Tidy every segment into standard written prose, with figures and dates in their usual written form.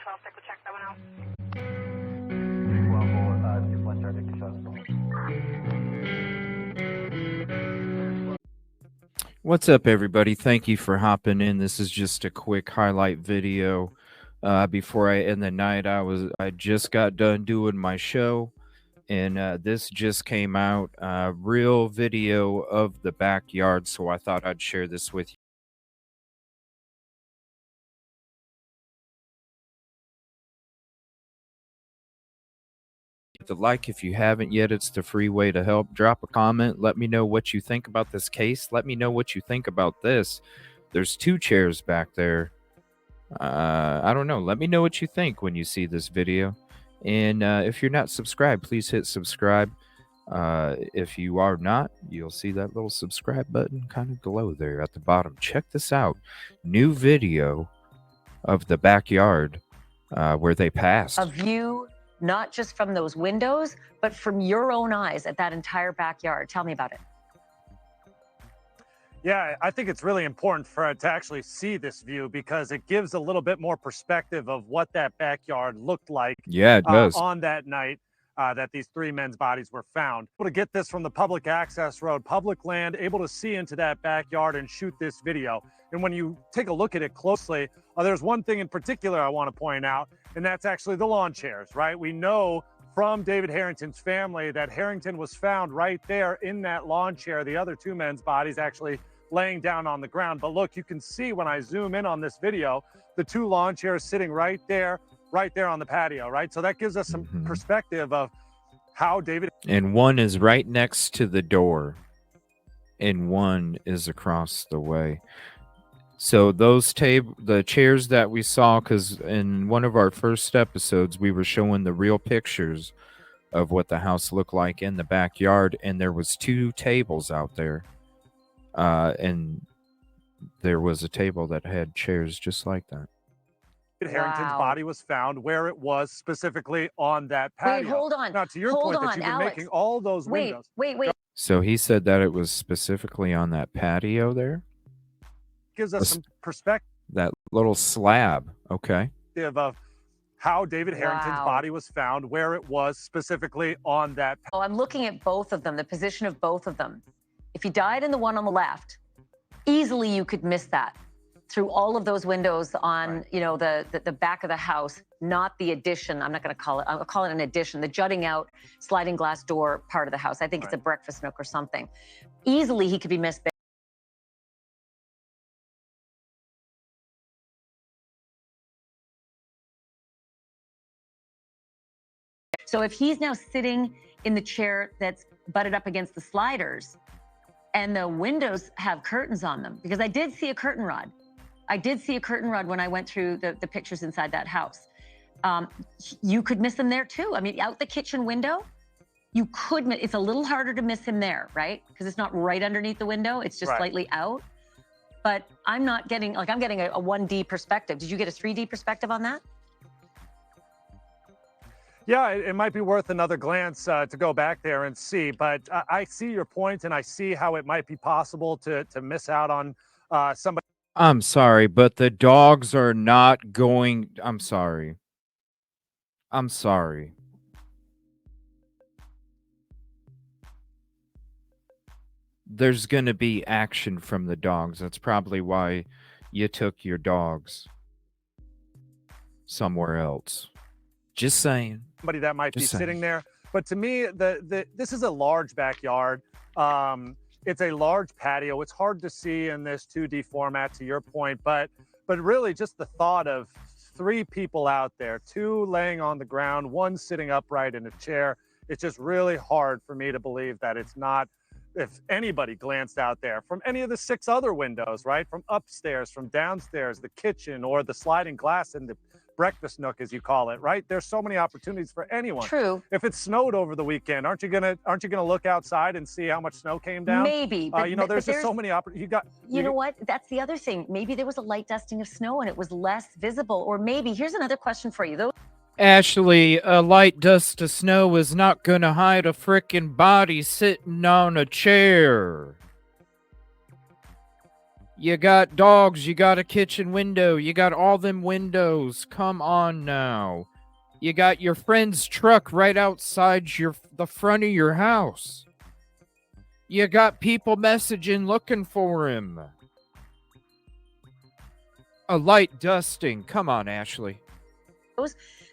12, stick with check that one out. What's up, everybody? Thank you for hopping in. This is just a quick highlight video. Before I end the night, I just got done doing my show, and this just came out. Real video of the backyard, so I thought I'd share this with you. Hit the like if you haven't yet. It's the free way to help. Drop a comment. Let me know what you think about this case. Let me know what you think about this. There's 2 chairs back there. I don't know. Let me know what you think when you see this video. And if you're not subscribed, please hit subscribe. If you are not, you'll see that little subscribe button kind of glow there at the bottom. Check this out. New video of the backyard where they passed. A view not just from those windows, but from your own eyes at that entire backyard. Tell me about it. Yeah, I think it's really important to actually see this view because it gives a little bit more perspective of what that backyard looked like. Yeah, it does. On that night that these 3 men's bodies were found. Able to get this from the public access road, public land, able to see into that backyard and shoot this video. And when you take a look at it closely, there's one thing in particular I want to point out, and that's actually the lawn chairs, right? We know from David Harrington's family that Harrington was found right there in that lawn chair. The other 2 men's bodies actually laying down on the ground. But look, you can see when I zoom in on this video, the 2 lawn chairs sitting right there on the patio, right? So that gives us some perspective of how David... And one is right next to the door, and one is across the way. So the chairs that we saw, because in one of our first episodes, we were showing the real pictures of what the house looked like in the backyard, and there was 2 tables out there. And there was a table that had chairs just like that. Harrington's body was found where it was, specifically on that patio. Wait, hold on. Now, to your point that you've been making all those windows. Wait. So he said that it was specifically on that patio there? Gives us some perspective. That little slab, okay. Of how David Harrington's body was found, where it was specifically on that. Oh, I'm looking at both of them, the position of both of them. If he died in the one on the left, easily you could miss that through all of those windows on, you know, the back of the house, not the addition. I'm not going to call it, I'll call it an addition, the jutting out sliding glass door part of the house. I think it's a breakfast nook or something. Easily he could be missed there. So if he's now sitting in the chair that's butted up against the sliders and the windows have curtains on them, because I did see a curtain rod. I did see a curtain rod when I went through the pictures inside that house. You could miss him there too. I mean, out the kitchen window, you could, it's a little harder to miss him there, right? Because it's not right underneath the window, it's just slightly out. But I'm not getting, like I'm getting a 1D perspective. Did you get a 3D perspective on that? Yeah, it might be worth another glance to go back there and see, but I see your point and I see how it might be possible to miss out on somebody. I'm sorry, but the dogs are not going... I'm sorry. There's going to be action from the dogs. That's probably why you took your dogs somewhere else. Just saying. Somebody that might be sitting there. But to me, this is a large backyard. It's a large patio. It's hard to see in this 2D format, to your point, but really just the thought of 3 people out there, 2 laying on the ground, 1 sitting upright in a chair. It's just really hard for me to believe that it's not, if anybody glanced out there from any of the 6 other windows, right? From upstairs, from downstairs, the kitchen, or the sliding glass in the breakfast nook, as you call it, right? There's so many opportunities for anyone. True. If it snowed over the weekend, aren't you gonna look outside and see how much snow came down? Maybe. But, you know, there's just so many opportunities. You know what? That's the other thing. Maybe there was a light dusting of snow and it was less visible. Or maybe, here's another question for you. Ashley, a light dust of snow is not gonna hide a frickin' body sitting on a chair. You got dogs, you got a kitchen window, you got all them windows. Come on now. You got your friend's truck right outside the front of your house. You got people messaging looking for him. A light dusting. Come on, Ashley.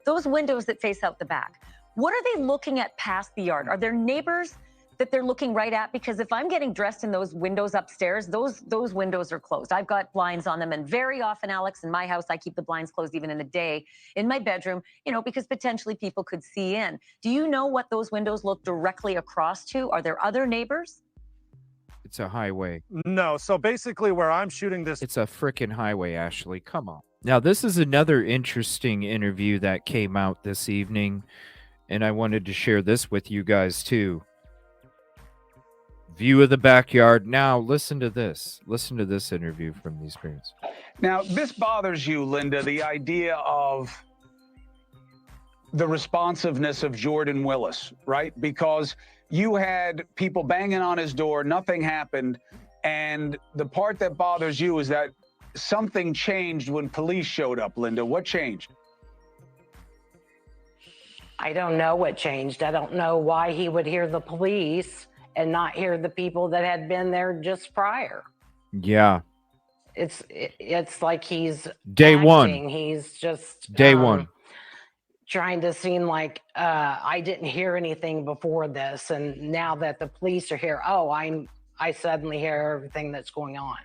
Those windows that face out the back, what are they looking at past the yard? Are there neighbors that they're looking right at? Because if I'm getting dressed in those windows upstairs, those windows are closed. I've got blinds on them, and very often, Alex, in my house, I keep the blinds closed even in the day in my bedroom, because potentially people could see in. Do you know what those windows look directly across to? Are there other neighbors? It's a highway. No, so basically where I'm shooting this. It's a frickin' highway, Ashley. Come on. Now, this is another interesting interview that came out this evening, and I wanted to share this with you guys too. View of the backyard. Now, listen to this. Listen to this interview from these parents. Now, this bothers you, Linda, the idea of the responsiveness of Jordan Willis, right? Because you had people banging on his door, nothing happened. And the part that bothers you is that something changed when police showed up, Linda. What changed? I don't know what changed. I don't know why he would hear the police and not hear the people that had been there just prior. Yeah. It's like he's day acting. one. He's just day one. Trying to seem like I didn't hear anything before this, and now that the police are here, I suddenly hear everything that's going on.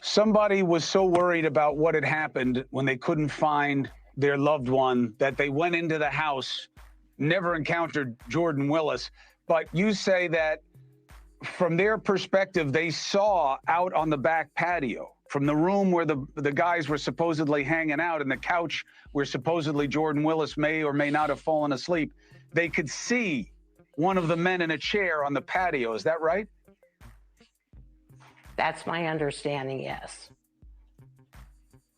Somebody was so worried about what had happened when they couldn't find their loved one that they went into the house, never encountered Jordan Willis. But you say that from their perspective, they saw out on the back patio, from the room where the guys were supposedly hanging out and the couch where supposedly Jordan Willis may or may not have fallen asleep, they could see one of the men in a chair on the patio. Is that right? That's my understanding, yes.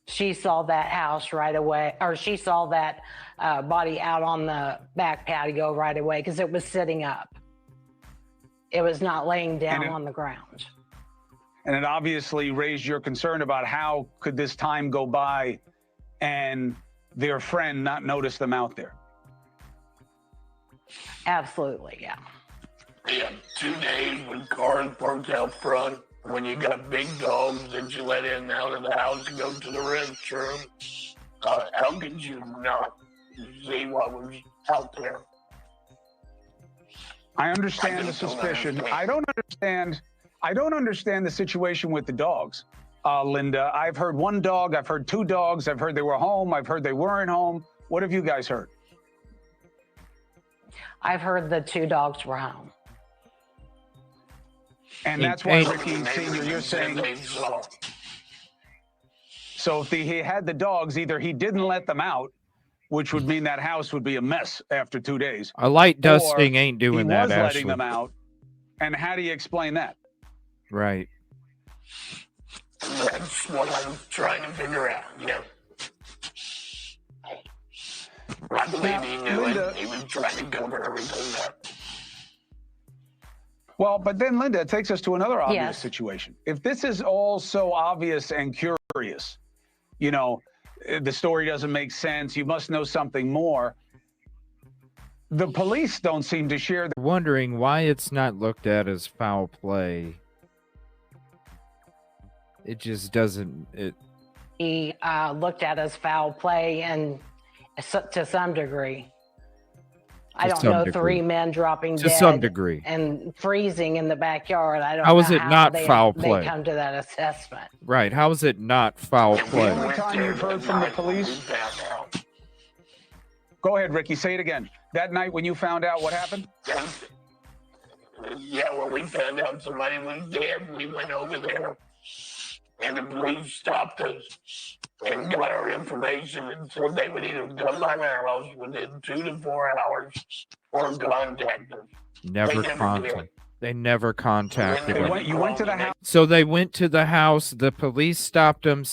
She saw that house right away, or she saw that body out on the back patio right away because it was sitting up. It was not laying down on the ground. And it obviously raised your concern about how could this time go by and their friend not notice them out there. Absolutely, yeah. Yeah, 2 days with cars parked out front. When you got big dogs that you let in and out of the house to go to the restroom, how could you not see what was out there? I understand the suspicion. I don't understand the situation with the dogs, Linda. I've heard one dog, I've heard two dogs, I've heard they were home, I've heard they weren't home. What have you guys heard? I've heard the 2 dogs were home. And that's why, Ricky Sr., you're saying, so if he had the dogs, either he didn't let them out, which would mean that house would be a mess after 2 days. A light dusting ain't doing that, He was Ashley. letting them out. And how do you explain that? Right. That's what I'm trying to figure out, I believe he knew Linda, it. He was trying to cover everything up. Well, but then, Linda, it takes us to another obvious situation. If this is all so obvious and curious, the story doesn't make sense, you must know something more. The police don't seem to share. Wondering why it's not looked at as foul play. It just doesn't. He looked at as foul play, and to some degree. I don't know, 3 men dropping dead to some degree and freezing in the backyard. I don't how know is it how not foul play? They come to that assessment. Right. How is it not foul play? The only time you've heard from the police. Go ahead, Ricky. Say it again. That night when you found out what happened? Yeah, when we found out somebody was dead, we went over there, and the police stopped us and got our information and said they would either come by our house within 2 to 4 hours or contact us. They never contacted them. You went to the house. So they went to the house. The police stopped them,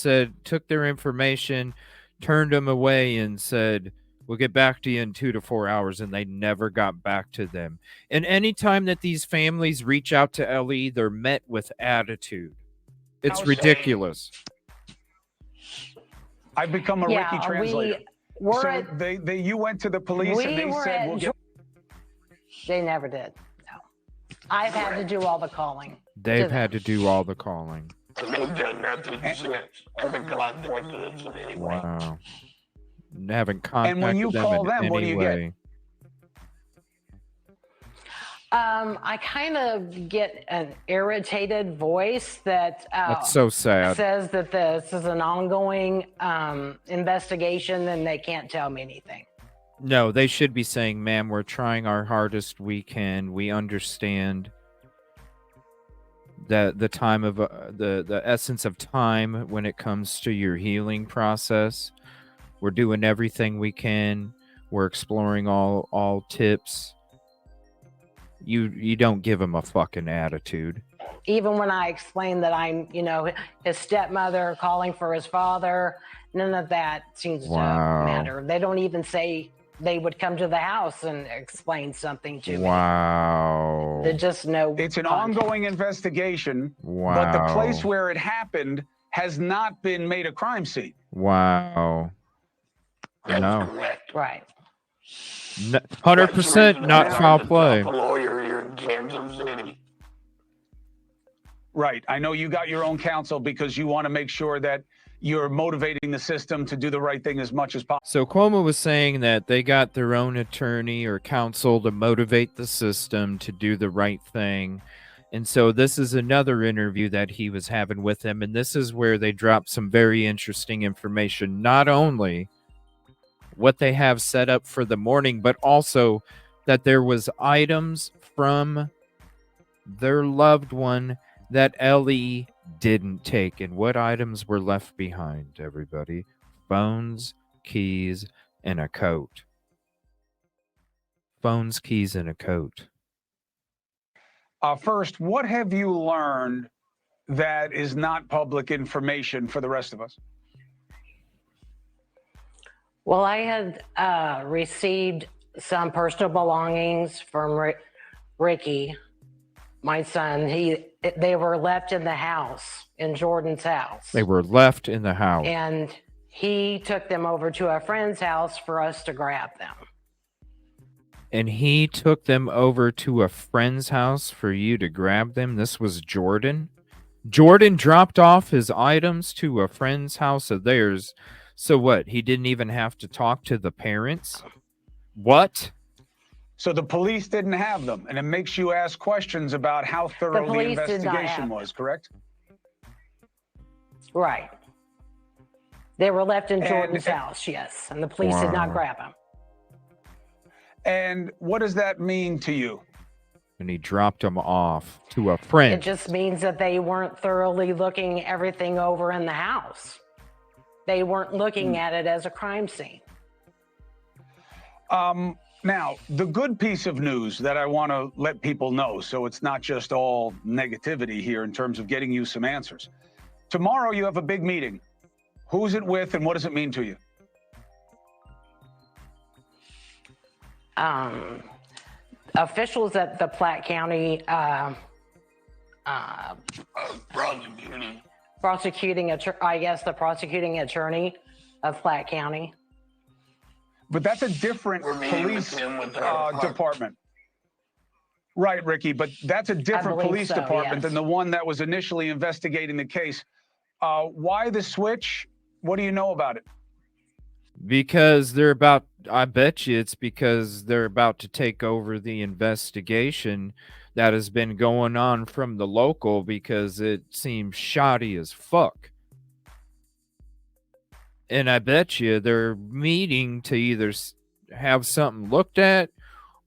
took their information, turned them away, and said, We'll get back to you in 2 to 4 hours, and they never got back to them. And anytime that these families reach out to Ellie, they're met with attitude. It's ridiculous. I've become a Ricky translator. So you went to the police and they said, we'll get... They never did. No. I've had to do all the calling. They've had to do all the calling. They've done nothing since. I haven't contacted them in any way. Wow. Haven't contacted and when you call them, what do you get? I kind of get an irritated voice that that's so sad. Says that this is an ongoing investigation and they can't tell me anything. No, they should be saying, ma'am, we're trying our hardest we can. We understand that the time of the essence of time when it comes to your healing process. We're doing everything we can. We're exploring all tips. You don't give him a fucking attitude. Even when I explain that I'm, his stepmother calling for his father, none of that seems to matter. They don't even say they would come to the house and explain something to me. Wow. They just know. It's an ongoing investigation, wow. But the place where it happened has not been made a crime scene. Wow. No. Right. 100% not foul play. Lawyer here in Kansas City. Right. I know you got your own counsel because you want to make sure that you're motivating the system to do the right thing as much as possible. So Cuomo was saying that they got their own attorney or counsel to motivate the system to do the right thing. And so this is another interview that he was having with them. And this is where they dropped some very interesting information. Not only what they have set up for the morning, but also that there was items from their loved one that Ellie didn't take. And what items were left behind, everybody? Phones, keys, and a coat. Phones, keys, and a coat. First, what have you learned that is not public information for the rest of us? Well, I had received some personal belongings from Ricky, my son. They were left in the house, in Jordan's house. They were left in the house. And he took them over to a friend's house for us to grab them. And he took them over to a friend's house for you to grab them? This was Jordan? Jordan dropped off his items to a friend's house of theirs. So what? He didn't even have to talk to the parents? What? So the police didn't have them, and it makes you ask questions about how thorough the investigation was, correct? Right. They were left in Jordan's house, yes, and the police did not grab them. And what does that mean to you? And he dropped them off to a friend. It just means that they weren't thoroughly looking everything over in the house. They weren't looking at it as a crime scene. Now, the good piece of news that I want to let people know, so it's not just all negativity here in terms of getting you some answers. Tomorrow you have a big meeting. Who's it with and what does it mean to you? Officials at the Platte County prosecuting attorney of Platte County. But that's a different police department. Right, Ricky, but that's a different police department than the one that was initially investigating the case. Why the switch? What do you know about it? Because they're about, I bet you it's because they're about to take over the investigation that has been going on from the local because it seems shoddy as fuck. And I bet you they're meeting to either have something looked at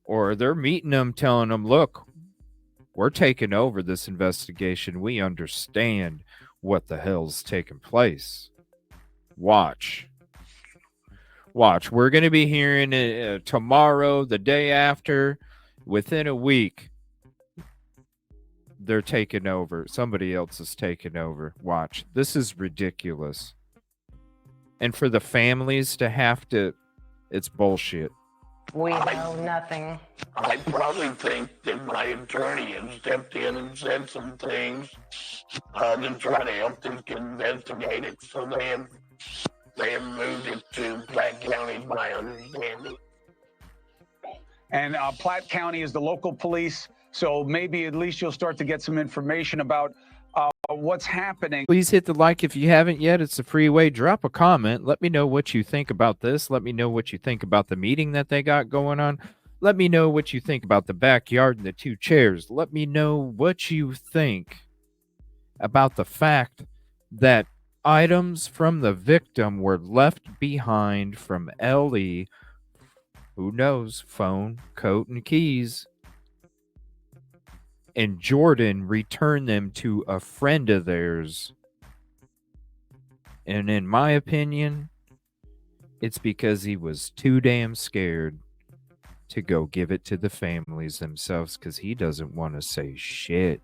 or they're meeting them telling them, look, we're taking over this investigation. We understand what the hell's taking place. Watch. We're going to be hearing it tomorrow, the day after, within a week. They're taking over. Somebody else is taking over. Watch. This is ridiculous. And for the families to have to It's bullshit. We know nothing. I probably think that my attorney has stepped in and said some things to try to help this kid investigate it. So they have moved it to Platte County, my understanding. And Platte County is the local police, so maybe at least you'll start to get some information about what's happening. Please hit the like if you haven't yet. It's a free way. Drop a comment. Let me know what you think about this. Let me know what you think about the meeting that they got going on. Let me know what you think about the backyard and the 2 chairs. Let me know what you think about the fact that items from the victim were left behind from Ellie. Who knows? Phone, coat, and keys. And Jordan returned them to a friend of theirs. And in my opinion, it's because he was too damn scared to go give it to the families themselves because he doesn't want to say shit.